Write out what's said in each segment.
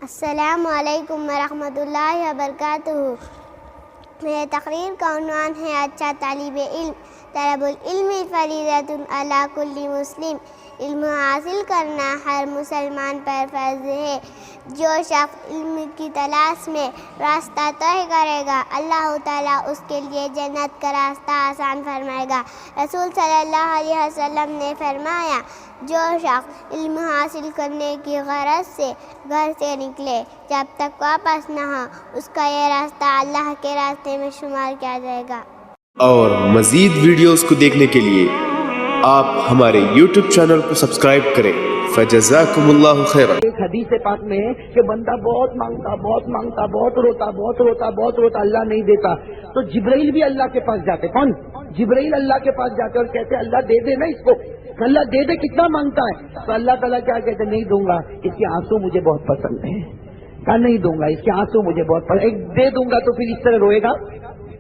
السلام علیکم ورحمۃ اللہ وبرکاتہ۔ میرے تقریر کا عنوان ہے اچھا طالب علم۔ طلب العلم فریضۃ علی کل مسلم۔ علم حاصل کرنا ہر مسلمان پر فرض ہے۔ جو شخص علم کی تلاش میں راستہ طے کرے گا، اللہ تعالیٰ اس کے لیے جنت کا راستہ آسان فرمائے گا۔ رسول صلی اللہ علیہ وسلم نے فرمایا، جو شخص علم حاصل کرنے کی غرض سے گھر سے نکلے جب تک واپس نہ ہو، اس کا یہ راستہ اللہ کے راستے میں شمار کیا جائے گا۔ اور مزید ویڈیوز کو دیکھنے کے لیے آپ ہمارے YouTube چینل کو سبسکرائب کریں۔ فجزاکم اللہ خیرا۔ ایک حدیث پاک میں ہے کہ بندہ بہت مانگتا، بہت روتا، اللہ نہیں دیتا، تو جبرائیل بھی اللہ کے پاس جاتے۔ کون؟ جبرائیل اللہ کے پاس جاتے اور کہتے اللہ دے دے نا اس کو، اللہ دے دے، کتنا مانگتا ہے؟ تو اللہ تعالیٰ کیا کہتے نہیں دوں گا، اس کے آنسو مجھے بہت پسند ہے۔ کہا نہیں دوں گا، اس کے آنسو مجھے بہت پسند ہے۔ دے دوں گا تو پھر اس طرح روئے گا،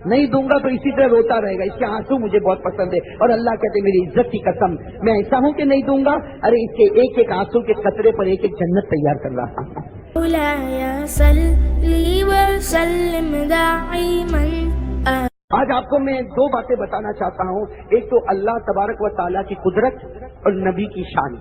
نہیں دوں گا تو اسی طرح روتا رہے گا، اس کے آنسو مجھے بہت پسند ہے۔ اور اللہ کہتے میری عزت کی قسم، میں ایسا ہوں کہ نہیں دوں گا، ارے اس کے ایک ایک آنسو کے قطرے پر ایک ایک جنت تیار کر رہا ہوں۔ مولاي صل وسلم دائما۔ آج آپ کو میں دو باتیں بتانا چاہتا ہوں، ایک تو اللہ تبارک و تعالیٰ کی قدرت اور نبی کی شان۔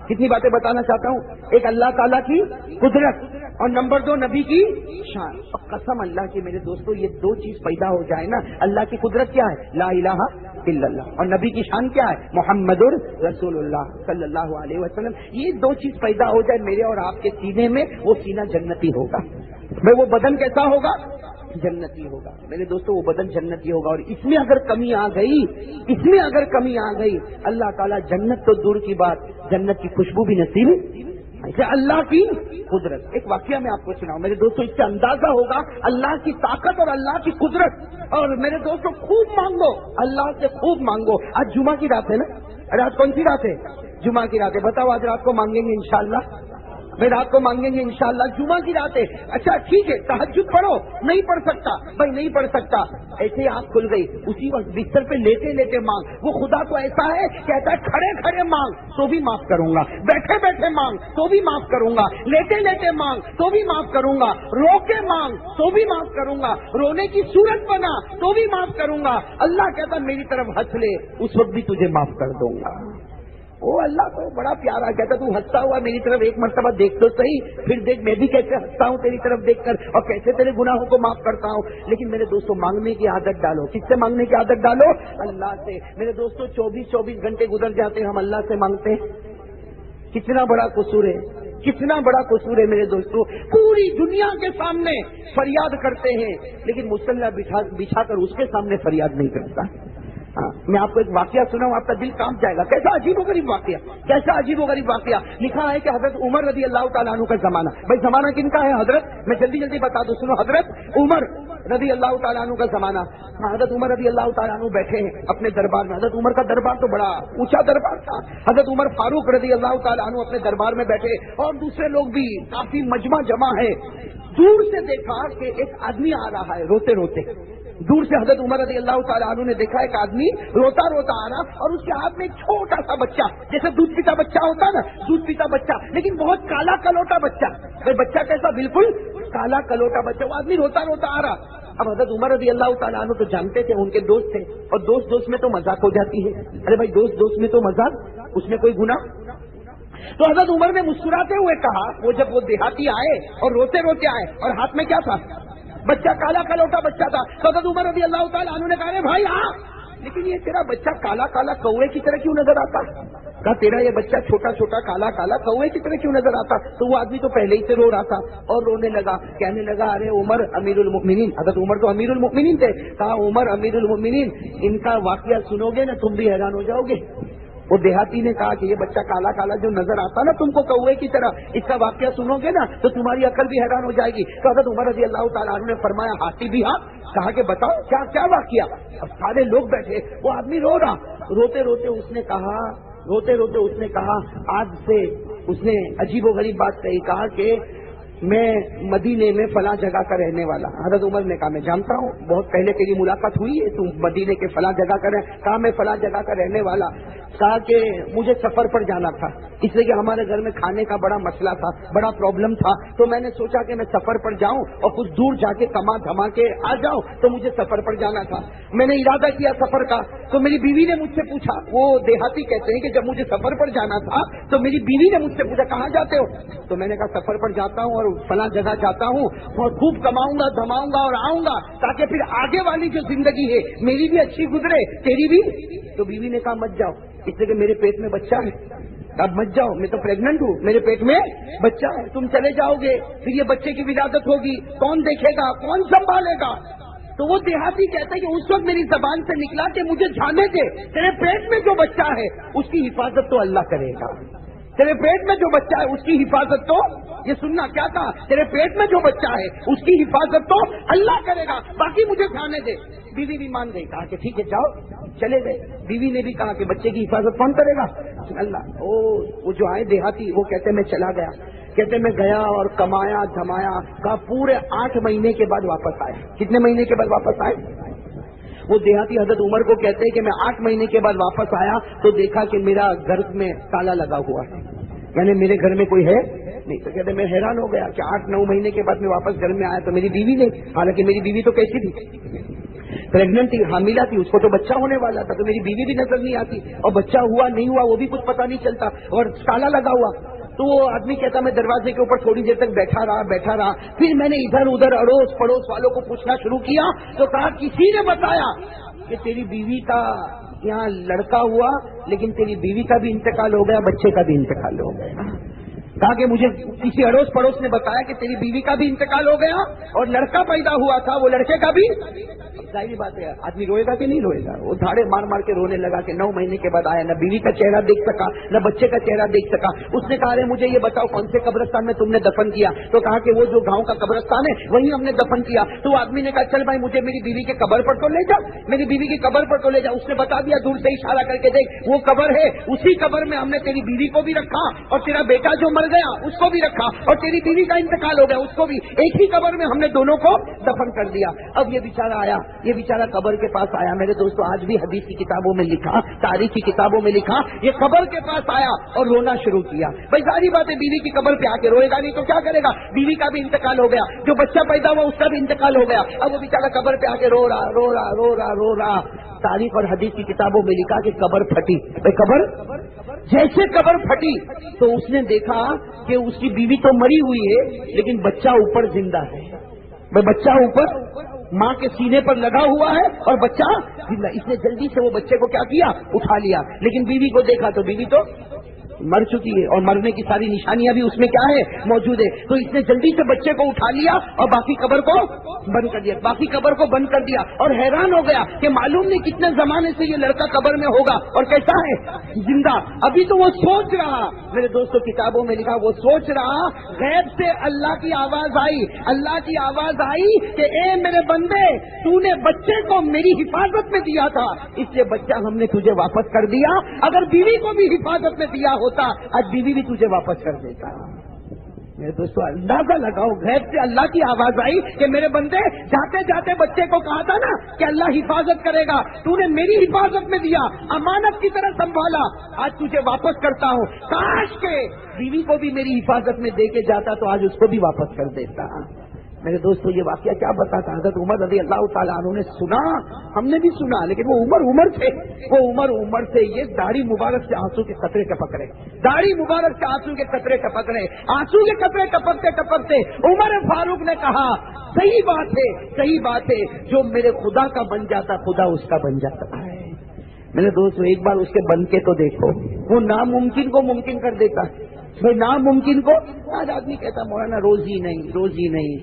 کتنی باتیں بتانا چاہتا ہوں، ایک اللہ تعالیٰ کی قدرت اور نمبر دو نبی کی شان۔ اور قسم اللہ کی میرے دوستو، یہ دو چیز پیدا ہو جائے نا، اللہ کی قدرت کیا ہے؟ لا الہ الا اللہ، اور نبی کی شان کیا ہے؟ محمد رسول اللہ صلی اللہ علیہ وسلم۔ یہ دو چیز پیدا ہو جائے میرے اور آپ کے سینے میں، وہ سینہ جنتی ہوگا۔ میں وہ بدن کیسا ہوگا؟ جنتی ہوگا میرے دوستو، وہ بدن جنتی ہوگا۔ اور اس میں اگر کمی آ گئی، اللہ تعالیٰ جنت تو دور کی بات، جنت کی خوشبو بھی نصیب ایسے اللہ کی قدرت۔ ایک واقعہ میں آپ کو سناؤں میرے دوستو، اس سے اندازہ ہوگا اللہ کی طاقت اور اللہ کی قدرت۔ اور میرے دوستو خوب مانگو، اللہ سے خوب مانگو۔ آج جمعہ کی رات ہے نا، ارے آج کون سی رات ہے؟ جمعہ کی رات ہے۔ بتاؤ آج رات کو مانگیں گے انشاءاللہ؟ میں رات کو مانگیں گے انشاءاللہ، جمعہ کی رات ہے۔ اچھا ٹھیک ہے، تہجد پڑھو، نہیں پڑھ سکتا بھائی، نہیں پڑھ سکتا، ایسے ہی آنکھ کھل گئی، اسی وقت بستر پہ لیتے لیتے مانگ۔ وہ خدا تو ایسا ہے، کہتا ہے کھڑے کھڑے مانگ تو بھی معاف کروں گا، بیٹھے بیٹھے مانگ تو بھی معاف کروں گا، لیتے لیتے مانگ تو بھی معاف کروں گا، رو کے مانگ تو بھی معاف کروں گا، رونے کی صورت بنا تو بھی معاف کروں گا۔ اللہ کہتا میری طرف ہنس لے، اس وقت بھی تجھے معاف کر دوں گا۔ وہ اللہ کو بڑا پیارا کہتا، تو ہنستا ہوا میری طرف ایک مرتبہ دیکھ تو صحیح، پھر دیکھ میں بھی کیسے ہنستا ہوں تیری طرف دیکھ کر، اور کیسے تیرے گناہوں کو معاف کرتا ہوں۔ لیکن میرے دوستوں، مانگنے کی عادت ڈالو۔ کس سے مانگنے کی عادت ڈالو؟ اللہ سے۔ میرے دوستوں 24 گھنٹے گزر جاتے ہیں، ہم اللہ سے مانگتے ہیں۔ کتنا بڑا قصور ہے، کتنا بڑا قصور ہے میرے دوستوں۔ پوری دنیا کے سامنے فریاد کرتے ہیں، لیکن مصلی بچھا کر اس کے سامنے فریاد نہیں کرتا۔ میں آپ کو ایک واقعہ سناؤں، آپ کا دل کانپ جائے گا۔ کیسا عجیب و غریب واقعہ، کیسا عجیب و غریب واقعہ۔ لکھا ہے کہ حضرت عمر رضی اللہ تعالیٰ عنہ کا زمانہ، بھائی زمانہ کن کا ہے حضرت؟ میں جلدی بتا دوں، سنو۔ حضرت عمر رضی اللہ تعالیٰ عنہ کا زمانہ۔ حضرت عمر رضی اللہ تعالیٰ عنہ بیٹھے ہیں اپنے دربار میں۔ حضرت عمر کا دربار تو بڑا اونچا دربار تھا۔ حضرت عمر فاروق رضی اللہ تعالیٰ عنہ اپنے دربار میں بیٹھے، اور دوسرے لوگ بھی کافی مجمع جمع ہے۔ دور سے دیکھا کہ ایک آدمی آ رہا ہے روتے روتے۔ دور سے حضرت عمر رضی اللہ تعالیٰ عنہ نے دیکھا ایک آدمی روتا روتا آ رہا، اور اس کے ہاتھ میں ایک چھوٹا سا بچہ، جیسے دودھ پیتا بچہ ہوتا ہے نا، دودھ پیتا بچہ، لیکن بہت کالا کلوٹا بچہ۔ بچہ کیسا؟ بالکل کالا کلوٹا بچہ۔ وہ آدمی روتا روتا آ رہا۔ اب حضرت عمر رضی اللہ تعالیٰ عنہ تو جانتے تھے، ان کے دوست تھے، اور دوست میں تو مذاق ہو جاتی ہے۔ ارے بھائی دوست میں تو مذاق، اس میں کوئی گناہ؟ تو حضرت عمر نے مسکراتے ہوئے کہا، وہ جب وہ دیہاتی آئے اور روتے روتے آئے، اور ہاتھ میں کیا تھا؟ بچہ، کالا کلوٹا بچہ تھا۔ تو حضرت عمر رضی اللہ تعالیٰ عنہ نے کہا، بھائی لیکن یہ تیرا بچہ کالا کالا کوے کی طرح کیوں نظر آتا؟ کہا تیرا یہ بچہ چھوٹا چھوٹا کالا کالا کوے کی طرح کیوں نظر آتا؟ تو وہ آدمی تو پہلے ہی سے رو رہا تھا اور رونے لگا، کہنے لگا، ارے عمر امیر المؤمنین، حضرت عمر تو امیر المؤمنین تھے۔ کہا عمر امیر المؤمنین، ان کا واقعہ سنو گے نا تم بھی حیران ہو جاؤ گے۔ وہ دیہاتی نے کہا کہ یہ بچہ کالا کالا جو نظر آتا نا تم کو کوے کی طرح، اس کا واقعہ سنو گے نا تو تمہاری عقل بھی حیران ہو جائے گی۔ تو حضرت عمر رضی اللہ تعالیٰ عنہ نے فرمایا، ہاتھی بھی ہاں؟ کہا کہ بتاؤ کیا واقعہ؟ اب سارے لوگ بیٹھے، وہ آدمی رو رہا، روتے روتے اس نے کہا، آج سے اس نے عجیب و غریب بات کہی، کہا کہ میں مدینے میں فلاں جگہ کا رہنے والا. حضرت عمر نے کہا میں جانتا ہوں, بہت پہلے تیری ملاقات ہوئی ہے, تم مدینے کے فلاں جگہ کا کہا میں فلاں جگہ کا رہنے والا. کہا کہ مجھے سفر پر جانا تھا, اس لیے کہ ہمارے گھر میں کھانے کا بڑا مسئلہ تھا, بڑا پرابلم تھا, تو میں نے سوچا کہ میں سفر پر جاؤں اور کچھ دور جا کے کما دھما کے آ جاؤں, تو مجھے سفر پر جانا تھا. میں نے ارادہ کیا سفر کا, تو میری بیوی نے مجھ سے پوچھا, وہ دیہاتی کہتے ہیں کہ جب مجھے سفر پر جانا تھا تو میری بیوی نے مجھ سے پوچھا کہاں جاتے ہو, تو میں نے کہا سفر پر جاتا ہوں اور فلاں جگہ جاتا ہوں اور خوب کماؤں گا دھماؤں گا اور آؤں گا, تاکہ پھر آگے والی جو زندگی ہے میری بھی اچھی گزرے, تیری بھی. تو بیوی نے کہا مت جاؤ, اس لیے کہ میرے پیٹ میں بچہ ہے, اب مت جاؤ, میں تو پریگننٹ ہوں, میرے پیٹ میں بچہ ہے, تم چلے جاؤ گے پھر یہ بچے کی ولادت ہوگی, کون دیکھے گا, کون سنبھالے گا. تو وہ دیہاتی کہتے ہیں کہ اس وقت میری زبان سے نکلا کہ مجھے جانے دے, تیرے پیٹ میں جو بچہ ہے اس کی حفاظت تو اللہ کرے گا, تیرے پیٹ میں جو بچہ ہے اس کی حفاظت تو, یہ سننا کیا تھا, تیرے پیٹ میں جو بچہ ہے اس کی حفاظت تو اللہ کرے گا, باقی مجھے جانے دے. بیوی بھی مان گئی, کہا کہ ٹھیک ہے جاؤ, چلے گئے. بیوی نے بھی کہا کہ بچے کی حفاظت کون کرے گا, اللہ. وہ جو آئے دیہاتی وہ کہتے میں چلا گیا, کہتے میں گیا اور کمایا دھمایا, کہا پورے 8 مہینے کے بعد واپس آئے. کتنے مہینے کے بعد واپس آئے؟ وہ دیہاتی حضرت عمر کو کہتے ہیں کہ میں 8 مہینے کے بعد واپس آیا تو دیکھا کہ میرا گھر میں تالا لگا ہوا ہے, یعنی میرے گھر میں کوئی ہے نہیں. تو کہتے میں حیران ہو گیا کہ 8-9 مہینے کے بعد میں واپس گھر میں آیا تو میری بیوی نہیں, حالانکہ میری بیوی تو کیسی تھی, پریگننٹ تھی, حاملہ تھی, اس کو تو بچہ ہونے والا تھا, تو میری بیوی بھی نظر نہیں آتی, اور بچہ ہوا نہیں ہوا وہ بھی کچھ پتا نہیں چلتا, اور تالا لگا ہوا. تو وہ آدمی کہتا میں دروازے کے اوپر تھوڑی دیر تک بیٹھا رہا, پھر میں نے ادھر ادھر اڑوس پڑوس والوں کو پوچھنا شروع کیا, تو کہا کسی نے بتایا کہ تیری بیوی کا یہاں لڑکا ہوا, لیکن تیری بیوی کا بھی انتقال ہو گیا, بچے کا بھی انتقال ہو گیا. کہا کہ مجھے کسی اڑوس پڑوس نے بتایا کہ تیری بیوی کا بھی انتقال ہو گیا اور لڑکا پیدا ہوا تھا, وہ لڑکے کا بھی. ظاہری بات ہے آدمی روئے گا کہ نہیں روئے گا, وہ دھاڑے مار مار کے رونے لگا کہ 9 مہینے کے بعد آیا, نہ بیوی کا چہرہ دیکھ سکا نہ بچے کا چہرہ دیکھ سکا. اس نے کہا ارے مجھے یہ بتاؤ کون سے قبرستان میں تم نے دفن کیا, تو کہا کہ وہ جو گاؤں کا قبرستان ہے وہیں ہم نے دفن کیا. تو آدمی نے کہا چل بھائی مجھے میری بیوی کے قبر پر تو لے جا, میری بیوی کی قبر پر تو لے جا. اس نے بتا دیا دور سے اشارہ کر کے, دیکھ وہ قبر ہے, اسی قبر میں ہم نے تیری بیوی کو بھی رکھا اور تیرا بیٹا جو مر گیا اس کو بھی رکھا اور تیری بیوی کا انتقال ہو گیا اس کو بھی, ایک ہی قبر میں ہم نے دونوں کو دفن کر دیا. اب یہ بیچارہ آیا, یہ بیچارہ قبر کے پاس آیا. میرے دوستو آج بھی حدیث کی کتابوں میں لکھا, تاریخ کی کتابوں میں لکھا, یہ قبر کے پاس آیا اور رونا شروع کیا. بھائی ساری بات ہے, بیوی کی قبر پہ آ کے روئے گا نہیں تو کیا کرے گا, بیوی کا بھی انتقال ہو گیا, جو بچہ پیدا ہوا اس کا بھی انتقال ہو گیا. اب وہ بیچارہ قبر پہ آ کے رو رہا. تاریخ اور حدیث کی کتابوں میں لکھا کہ قبر پھٹی. قبر جیسے قبر پھٹی تو اس نے دیکھا کہ اس کی بیوی تو مری ہوئی ہے لیکن بچہ اوپر زندہ ہے. بچہ اوپر ماں کے سینے پر لگا ہوا ہے اور بچہ زندہ. اس نے جلدی سے وہ بچے کو کیا کیا, اٹھا لیا, لیکن بیوی کو دیکھا تو بیوی تو مر چکی ہے اور مرنے کی ساری نشانیاں بھی اس میں کیا ہے, موجود ہے. تو اس نے جلدی سے بچے کو اٹھا لیا اور باقی قبر کو بند کر دیا, اور حیران ہو گیا کہ معلوم نہیں کتنے زمانے سے یہ لڑکا قبر میں ہوگا اور کیسا ہے, زندہ. ابھی تو وہ سوچ رہا, میرے دوستوں کتابوں میں لکھا, وہ سوچ رہا, غیب سے اللہ کی آواز آئی کہ اے میرے بندے, تو نے بچے کو میری حفاظت میں دیا تھا, اس لیے بچہ ہم نے تجھے واپس کر دیا. اگر بیوی کو بھی حفاظت میں دیا ہوتا آج بیوی بھی تجھے واپس کر دیتا. میرے دوستو اندازہ لگاؤ, غیب سے اللہ کی آواز آئی کہ میرے بندے جاتے جاتے بچے کو کہا تھا نا کہ اللہ حفاظت کرے گا, تو نے میری حفاظت میں دیا, امانت کی طرح سنبھالا, آج تجھے واپس کرتا ہوں. کاش کے بیوی کو بھی میری حفاظت میں دے کے جاتا تو آج اس کو بھی واپس کر دیتا. میرے دوستو یہ واقعہ کیا بتاتا, حضرت عمر رضی اللہ تعالیٰ عنہ نے سنا, ہم نے بھی سنا, لیکن وہ عمر تھے, وہ عمر سے یہ داڑھی مبارک سے آنسو کے قطرے ٹپک رہے, داڑھی مبارک سے آنسو کے قطرے ٹپک رہے, آنسو کے قطرے ٹپکتے عمر فاروق نے کہا صحیح بات ہے, جو میرے خدا کا بن جاتا خدا اس کا بن جاتا ہے. میرے دوستو ایک بار اس کے بن کے تو دیکھو, وہ ناممکن کو ممکن کر دیتا ہے. بھائی ناممکن کو, آج آدمی کہتا مولانا روزی نہیں,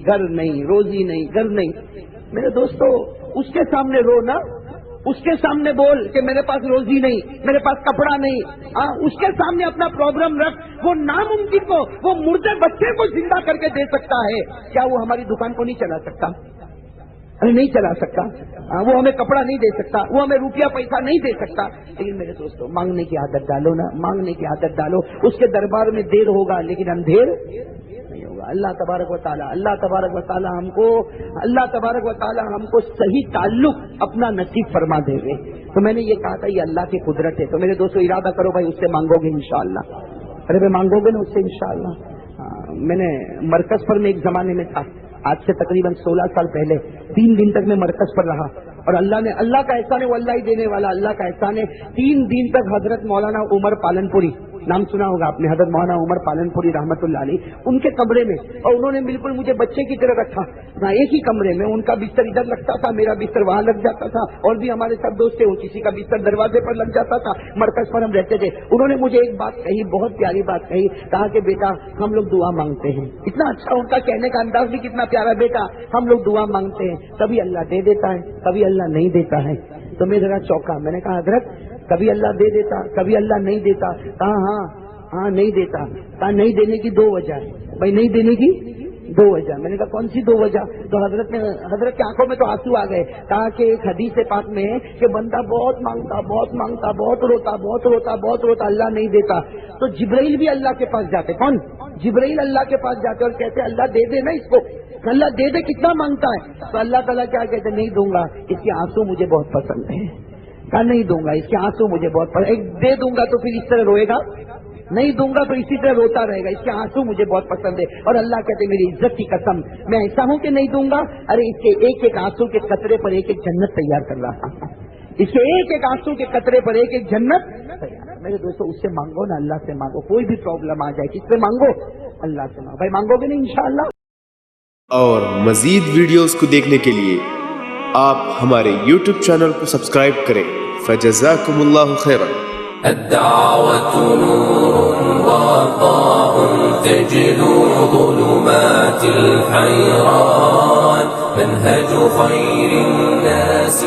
گھر نہیں, روزی نہیں, گھر نہیں. میرے دوستو اس کے سامنے رو نا, اس کے سامنے بول کہ میرے پاس روزی نہیں, میرے پاس کپڑا نہیں, اس کے سامنے اپنا پرابلم رکھ. وہ ناممکن کو, وہ مردے بچے کو زندہ کر کے دے سکتا ہے, کیا وہ ہماری دکان کو نہیں چلا سکتا؟ نہیں چلا سکتا. وہ ہمیں کپڑا نہیں دے سکتا, وہ ہمیں روپیہ پیسہ نہیں دے سکتا. لیکن میرے دوستو مانگنے کی عادت ڈالو نا, مانگنے کی عادت ڈالو. اس کے دربار میں دیر ہوگا لیکن اندھیر نہیں ہوگا. اللہ تبارک و تعالی ہم کو صحیح تعلق اپنا نصیب فرما دے گے. تو میں نے یہ کہا تھا یہ اللہ کی قدرت ہے. تو میرے دوستو ارادہ کرو بھائی اس سے مانگو گے انشاءاللہ. ارے بھائی مانگو گے نا اس سے انشاءاللہ. میں نے مرکز پر میں ایک زمانے میں تھا, آج سے تقریباً 16 سال پہلے 3 دن تک میں مرکز پر رہا, اور اللہ کا احسان ہے, وہ اللہ ہی دینے والا, اللہ کا احسان ہے. 3 دن تک حضرت مولانا عمر پالنپوری, نام سنا ہوگا آپ نے, حضرت مولانا عمر پالنپوری رحمۃ اللہ علیہ, ان کے کمرے میں, اور انہوں نے بالکل مجھے بچے کی طرح رکھا. ایک ہی کمرے میں, ان کا بستر ادھر لگتا تھا, میرا بستر وہاں لگ جاتا تھا, اور بھی ہمارے سب دوست تھے, کسی کا بستر دروازے پر لگ جاتا تھا. مرکز پر ہم رہتے تھے. انہوں نے مجھے ایک بات کہی, بہت پیاری بات کہی, کہا کہ بیٹا ہم لوگ دعا مانگتے ہیں. اتنا اچھا ان کا کہنے کا انداز بھی کتنا پیارا, بیٹا ہم لوگ دعا مانگتے ہیں, کبھی اللہ دے دیتا ہے, کبھی اللہ نہیں دیتا ہے. تو میں ذرا چوکا, میں نے کہا حضرت کبھی اللہ دے دیتا, کبھی اللہ نہیں دیتا. کہا ہاں نہیں دیتا. کہا نہیں دینے کی 2 وجہ ہے. بھائی نہیں دینے کی 2 وجہ. میں نے کہا کون سی 2 وجہ؟ تو حضرت کی آنکھوں میں تو آنسو آ گئے. کہا کہ ایک حدیث پاک میں ہے کہ بندہ بہت مانگتا, بہت روتا, اللہ نہیں دیتا. تو جبرائیل بھی اللہ کے پاس جاتے. کون؟ جبرائیل اللہ کے پاس جاتے اور کہتے اللہ دے دے نا اس کو, اللہ دے دے, کتنا مانگتا ہے. تو اللہ تعالیٰ کیا کہتے, نہیں دوں گا, اس کے آنسو مجھے بہت پسند ہے. کہا نہیں دوں گا, اس کے آنسو مجھے بہت پسند. ایک دے دوں گا تو پھر اس طرح روئے گا, نہیں دوں گا تو اسی طرح روتا رہے گا, اس کے آنسو مجھے بہت پسند ہے. اور اللہ کہتے میری عزت کی قسم میں ایسا ہوں کہ نہیں دوں گا, ارے اس کے ایک ایک آنسو کے قطرے پر ایک ایک جنت تیار کر رہا ہوں. اس کے ایک ایک آنسو کے قطرے پر ایک ایک جنت تیار. میرے دوستو اس سے مانگو نا, اللہ سے مانگو. کوئی بھی پرابلم آ جائے کس سے مانگو, اللہ سے مانگو. بھائی مانگو گے نا انشاءاللہ. اور مزید ویڈیوز کو دیکھنے کے لیے آپ ہمارے YouTube چینل کو سبسکرائب کریں. فجزاکم اللہ خیرا. الدعوة نور وضاء تجلو ظلمات الحيران منهج خير الناس